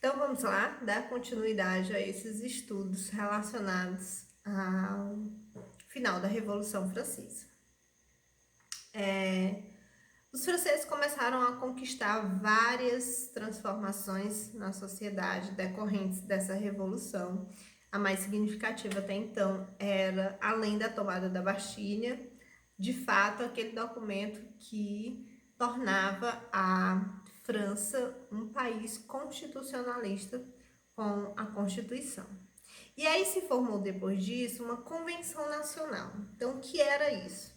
Então vamos lá, dar continuidade a esses estudos relacionados ao final da Revolução Francesa. Os franceses começaram a conquistar várias transformações na sociedade decorrentes dessa revolução. A mais significativa até então era, além da tomada da Bastilha, de fato aquele documento que tornava a França um país constitucionalista com a Constituição. E aí se formou depois disso uma convenção nacional. Então, o que era isso?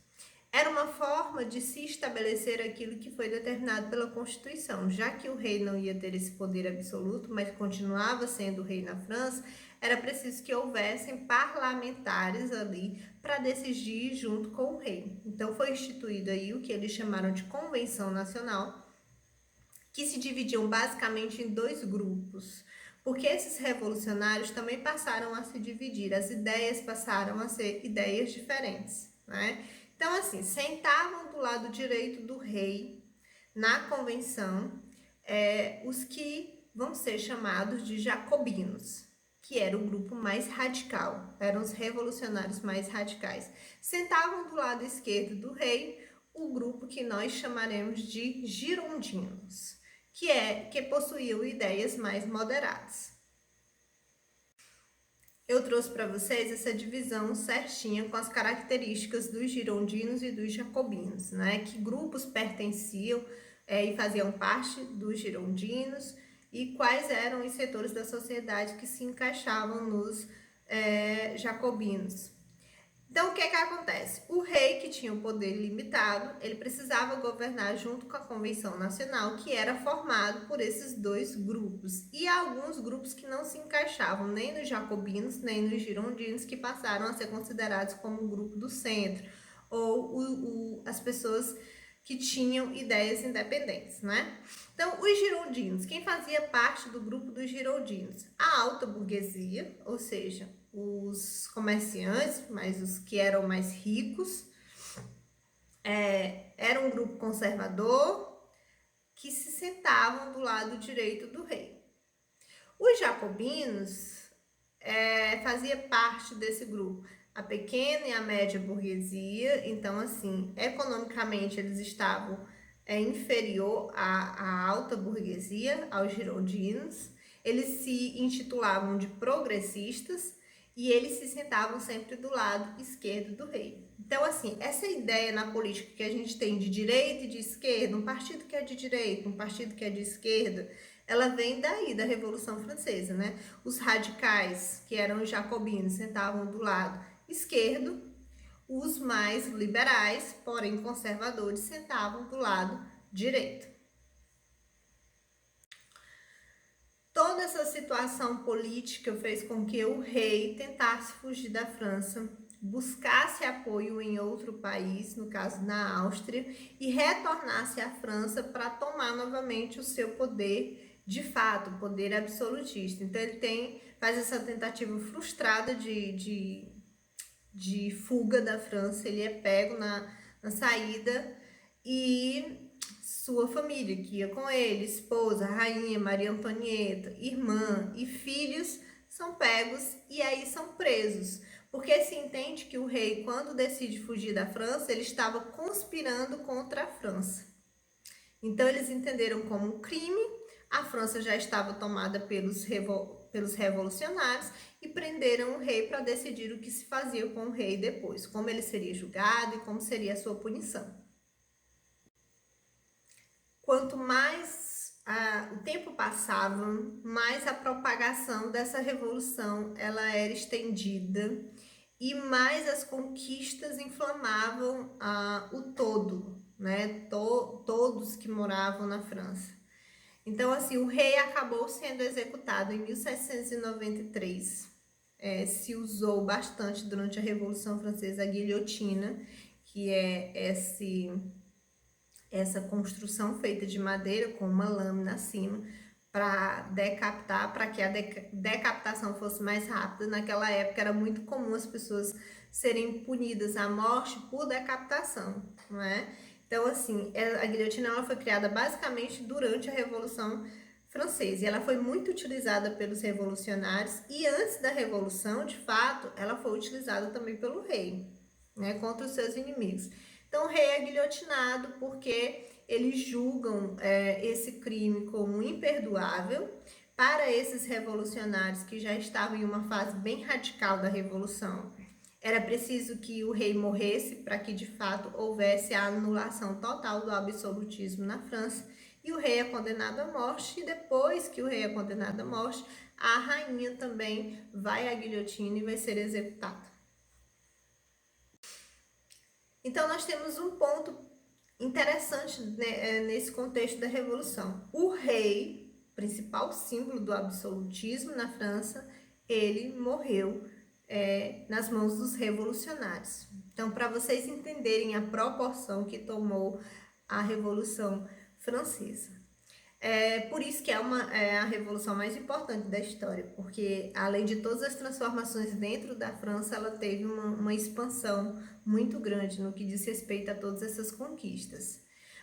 Era uma forma de se estabelecer aquilo que foi determinado pela Constituição. Já que o rei não ia ter esse poder absoluto, mas continuava sendo rei na França, era preciso que houvessem parlamentares ali para decidir junto com o rei. Então foi instituído aí o que eles chamaram de Convenção Nacional, que se dividiam basicamente em dois grupos, porque esses revolucionários também passaram a se dividir, as ideias passaram a ser ideias diferentes, né? Então, assim, sentavam do lado direito do rei na convenção os que vão ser chamados de jacobinos, que era o grupo mais radical, eram os revolucionários mais radicais. Sentavam do lado esquerdo do rei o grupo que nós chamaremos de girondinos, que possuíam ideias mais moderadas. Eu trouxe para vocês essa divisão certinha com as características dos girondinos e dos jacobinos, né? Que grupos pertenciam e faziam parte dos girondinos e quais eram os setores da sociedade que se encaixavam nos jacobinos. Então, o que acontece? O rei, que tinha um poder limitado, ele precisava governar junto com a Convenção Nacional, que era formado por esses dois grupos. E alguns grupos que não se encaixavam nem nos jacobinos, nem nos girondinos, que passaram a ser considerados como o grupo do centro, ou as pessoas que tinham ideias independentes, né? Então, os girondinos, quem fazia parte do grupo dos girondinos? A alta burguesia, ou seja, os comerciantes, mas os que eram mais ricos, era um grupo conservador que se sentavam do lado direito do rei. Os jacobinos fazia parte desse grupo, a pequena e a média burguesia. Então, assim, economicamente eles estavam inferior à alta burguesia, aos girondinos. Eles se intitulavam de progressistas e eles se sentavam sempre do lado esquerdo do rei. Então, assim, essa ideia na política que a gente tem de direita e de esquerda, um partido que é de direita, um partido que é de esquerda, ela vem daí, da Revolução Francesa, né? Os radicais, que eram os jacobinos, sentavam do lado esquerdo, os mais liberais, porém conservadores, sentavam do lado direito. Toda essa situação política fez com que o rei tentasse fugir da França, buscasse apoio em outro país, no caso na Áustria, e retornasse à França para tomar novamente o seu poder de fato, poder absolutista. Então ele faz essa tentativa frustrada de fuga da França, ele é pego na saída e sua família, que ia com ele, esposa, rainha, Maria Antonieta, irmã e filhos, são pegos e aí são presos. Porque se entende que o rei, quando decide fugir da França, ele estava conspirando contra a França. Então eles entenderam como um crime, a França já estava tomada pelos revolucionários e prenderam o rei para decidir o que se fazia com o rei depois, como ele seria julgado e como seria a sua punição. Quanto mais o tempo passava, mais a propagação dessa revolução ela era estendida e mais as conquistas inflamavam o todo, né? Todos que moravam na França. Então, assim, o rei acabou sendo executado em 1793. Se usou bastante durante a Revolução Francesa a guilhotina, que é essa construção feita de madeira com uma lâmina acima para decapitar, para que a decapitação fosse mais rápida. Naquela época era muito comum as pessoas serem punidas à morte por decapitação, não é? Então, assim, a guilhotina ela foi criada basicamente durante a Revolução francesa. E ela foi muito utilizada pelos revolucionários e antes da Revolução, de fato, ela foi utilizada também pelo rei, né, contra os seus inimigos. Então, o rei é guilhotinado porque eles julgam esse crime como imperdoável. Para esses revolucionários que já estavam em uma fase bem radical da Revolução, era preciso que o rei morresse para que, de fato, houvesse a anulação total do absolutismo na França. E o rei é condenado à morte, e depois que o rei é condenado à morte, a rainha também vai à guilhotina e vai ser executada. Então, nós temos um ponto interessante, né, nesse contexto da Revolução. O rei, principal símbolo do absolutismo na França, ele morreu nas mãos dos revolucionários. Então, para vocês entenderem a proporção que tomou a Revolução Francesa. Por isso que é a revolução mais importante da história, porque além de todas as transformações dentro da França, ela teve uma expansão muito grande no que diz respeito a todas essas conquistas.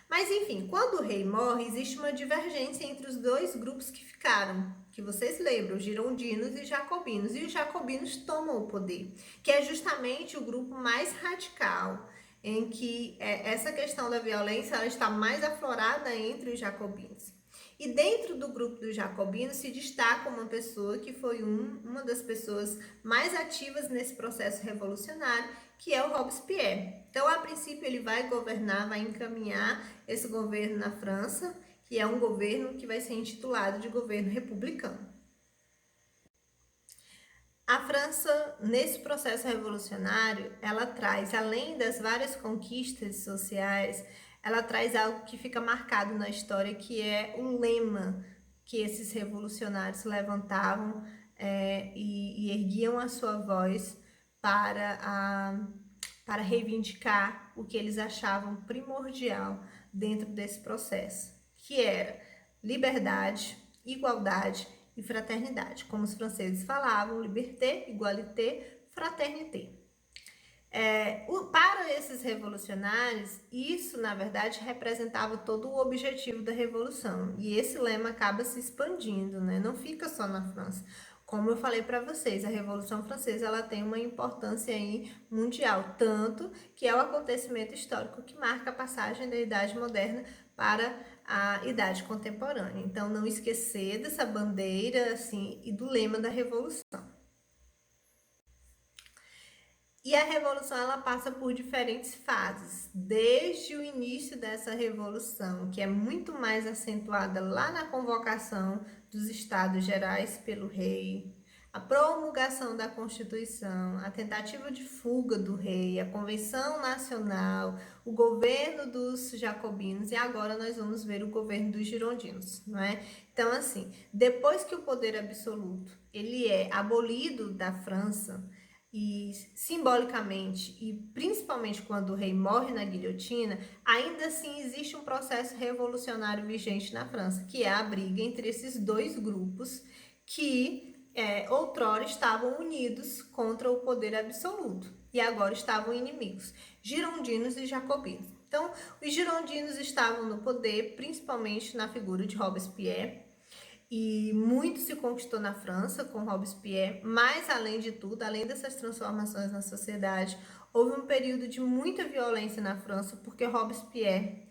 Mas enfim, quando o rei morre, existe uma divergência entre os dois grupos que ficaram, que vocês lembram, girondinos e jacobinos. E os jacobinos tomam o poder, que é justamente o grupo mais radical, em que essa questão da violência ela está mais aflorada entre os jacobinos. E dentro do grupo dos jacobinos se destaca uma pessoa que foi uma das pessoas mais ativas nesse processo revolucionário, que é o Robespierre. Então, a princípio, ele vai governar, vai encaminhar esse governo na França, que é um governo que vai ser intitulado de governo republicano. A França, nesse processo revolucionário, ela traz, além das várias conquistas sociais, ela traz algo que fica marcado na história, que é o lema que esses revolucionários levantavam e erguiam a sua voz para reivindicar o que eles achavam primordial dentro desse processo, que era liberdade, igualdade e fraternidade. Como os franceses falavam, liberté, égalité, fraternité. Para esses revolucionários, isso, na verdade, representava todo o objetivo da revolução. E esse lema acaba se expandindo, né? Não fica só na França. Como eu falei para vocês, a Revolução Francesa ela tem uma importância aí mundial, tanto que é o acontecimento histórico que marca a passagem da Idade Moderna para a Idade Contemporânea. Então, não esquecer dessa bandeira assim, e do lema da Revolução. E a revolução ela passa por diferentes fases, desde o início dessa revolução, que é muito mais acentuada lá na convocação dos Estados Gerais pelo rei, a promulgação da Constituição, a tentativa de fuga do rei, a Convenção Nacional, o governo dos jacobinos e agora nós vamos ver o governo dos girondinos, não é? Então, assim, depois que o poder absoluto ele é abolido da França, e simbolicamente, e principalmente quando o rei morre na guilhotina, ainda assim existe um processo revolucionário vigente na França, que é a briga entre esses dois grupos que outrora estavam unidos contra o poder absoluto e agora estavam inimigos, girondinos e jacobinos. Então, os girondinos estavam no poder, principalmente na figura de Robespierre, e muito se conquistou na França com Robespierre, mas além de tudo, além dessas transformações na sociedade, houve um período de muita violência na França, porque Robespierre,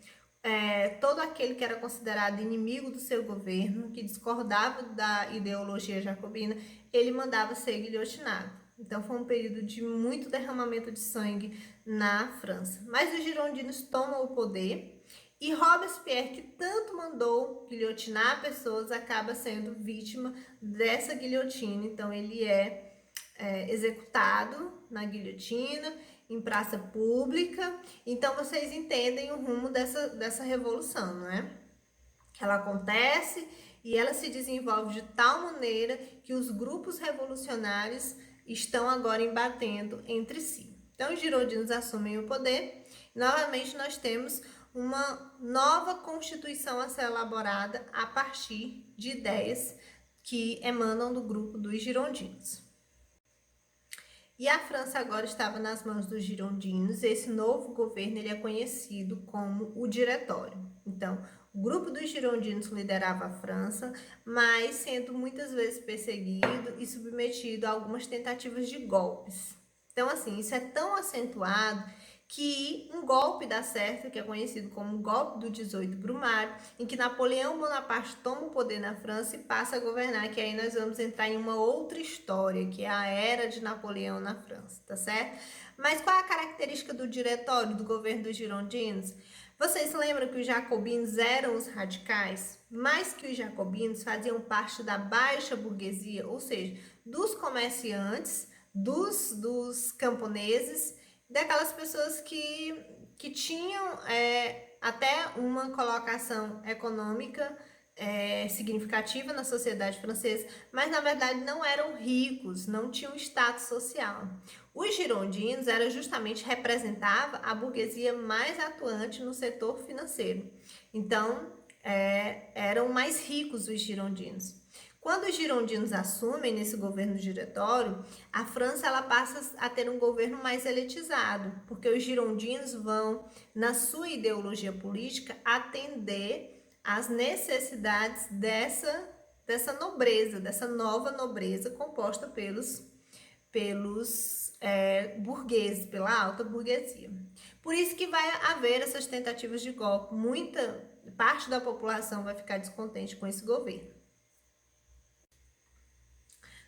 todo aquele que era considerado inimigo do seu governo, que discordava da ideologia jacobina, ele mandava ser guilhotinado. Então foi um período de muito derramamento de sangue na França. Mas os girondinos tomam o poder, e Robespierre, que tanto mandou guilhotinar pessoas, acaba sendo vítima dessa guilhotina. Então, ele é executado na guilhotina, em praça pública. Então, vocês entendem o rumo dessa revolução, não é? Ela acontece e ela se desenvolve de tal maneira que os grupos revolucionários estão agora embatendo entre si. Então, os girondinos assumem o poder. Novamente, nós temos uma nova constituição a ser elaborada a partir de ideias que emanam do grupo dos girondinos. e a França agora estava nas mãos dos girondinos. Esse novo governo ele é conhecido como o Diretório. Então, o grupo dos girondinos liderava a França, mas sendo muitas vezes perseguido e submetido a algumas tentativas de golpes. Então, assim, isso é tão acentuado que um golpe dá certo, que é conhecido como o golpe do 18 Brumário, em que Napoleão Bonaparte toma o poder na França e passa a governar, que aí nós vamos entrar em uma outra história, que é a era de Napoleão na França, tá certo? Mas qual é a característica do diretório do governo dos girondinos? Vocês lembram que os jacobinos eram os radicais? Mais que os jacobinos faziam parte da baixa burguesia, ou seja, dos comerciantes, dos camponeses, daquelas pessoas que tinham até uma colocação econômica significativa na sociedade francesa, mas na verdade não eram ricos, não tinham status social. Os girondinos justamente representava a burguesia mais atuante no setor financeiro. Então, eram mais ricos os girondinos. Quando os girondinos assumem nesse governo diretório, a França ela passa a ter um governo mais elitizado, porque os girondinos vão, na sua ideologia política, atender às necessidades dessa nobreza, dessa nova nobreza composta pelos burgueses, pela alta burguesia. Por isso que vai haver essas tentativas de golpe. Muita parte da população vai ficar descontente com esse governo.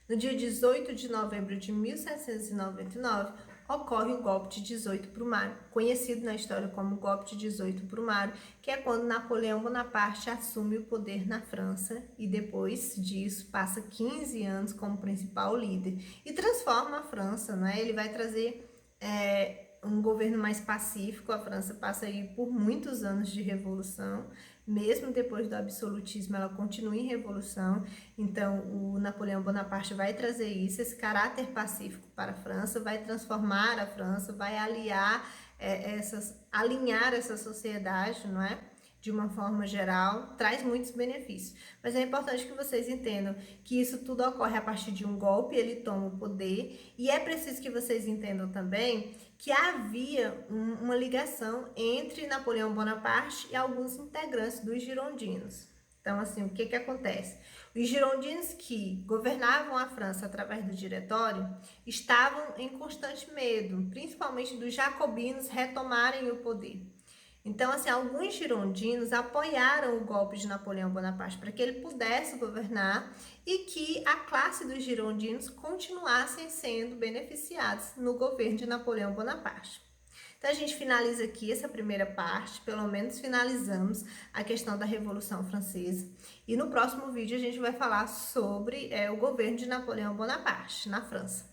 No dia 18 de novembro de 1799, ocorre o golpe de 18 Brumário, conhecido na história como golpe de 18 Brumário, que é quando Napoleão Bonaparte assume o poder na França e depois disso passa 15 anos como principal líder e transforma a França, né? Ele vai trazer um governo mais pacífico. A França passa aí por muitos anos de revolução, mesmo depois do absolutismo ela continua em revolução. Então o Napoleão Bonaparte vai trazer isso, esse caráter pacífico para a França, vai transformar a França, vai alinhar essa sociedade, não é? De uma forma geral, traz muitos benefícios. Mas é importante que vocês entendam que isso tudo ocorre a partir de um golpe, ele toma o poder, e é preciso que vocês entendam também que havia uma ligação entre Napoleão Bonaparte e alguns integrantes dos girondinos. Então, assim, o que acontece? Os girondinos que governavam a França através do diretório estavam em constante medo, principalmente dos jacobinos retomarem o poder. Então, assim, alguns girondinos apoiaram o golpe de Napoleão Bonaparte para que ele pudesse governar e que a classe dos girondinos continuassem sendo beneficiados no governo de Napoleão Bonaparte. Então, a gente finaliza aqui essa primeira parte, pelo menos finalizamos a questão da Revolução Francesa. E no próximo vídeo a gente vai falar sobre o governo de Napoleão Bonaparte na França.